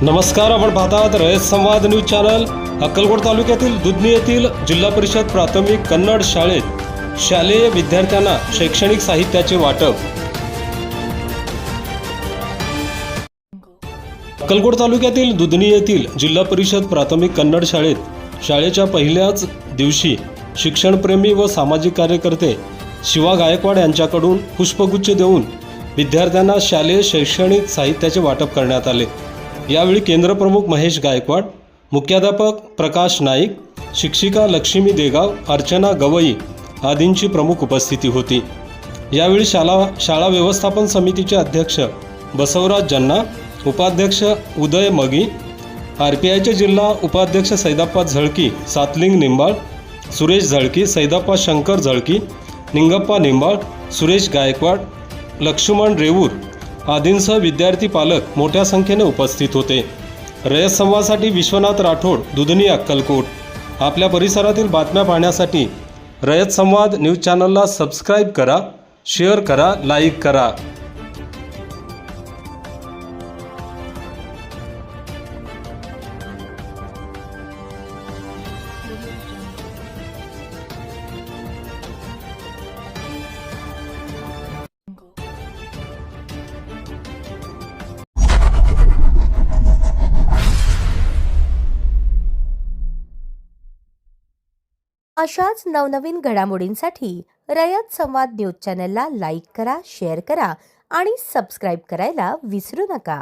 नमस्कार, आपण पाहतात रयत संवाद न्यूज चॅनल। अक्कलकोट तालुक्यातील दुधनी येथील जिल्हा परिषद प्राथमिक कन्नड शाळेत शालेय विद्यार्थ्यांना शैक्षणिक साहित्याचे वाटप। अक्कलकोट तालुक्यातील दुधनी येथील जिल्हा परिषद प्राथमिक कन्नड शाळेत शाळेच्या पहिल्याच दिवशी शिक्षणप्रेमी व सामाजिक कार्यकर्ते शिवा गायकवाड यांच्याकडून पुष्पगुच्छ देऊन विद्यार्थ्यांना शालेय शैक्षणिक साहित्याचे वाटप करण्यात आले। यावेळी केंद्रप्रमुख महेश गायकवाड, मुख्याध्यापक प्रकाश नाईक, शिक्षिका लक्ष्मी देगाव, अर्चना गवई आदींची प्रमुख उपस्थिती होती। यावेळी शाळा व्यवस्थापन समितीचे अध्यक्ष बसवराज जन्ना, उपाध्यक्ष उदय मगी, आरपीआयचे जिल्हा उपाध्यक्ष सैदाप्पा झळकी, सातलिंग निंबाळ, सुरेश झळकी, सैदाप्पा शंकर झळकी, निंगप्पा निंबाळ, सुरेश गायकवाड, लक्ष्मण रेवूर आदींसह विद्यार्थी पालक मोठ्या संख्येने उपस्थित होते। रयत संवादसाठी विश्वनाथ राठोड, दुधनी, अक्कलकोट। आपल्या परिसरातील बातम्या पाहण्यासाठी रयत संवाद न्यूज चॅनलला सबस्क्राईब करा, शेअर करा, लाईक करा। अशाच नवनवीन घडामोडींसाठी रयत संवाद न्यूज चॅनलला लाईक करा, शेअर करा आणि सबस्क्राईब करायला विसरू नका।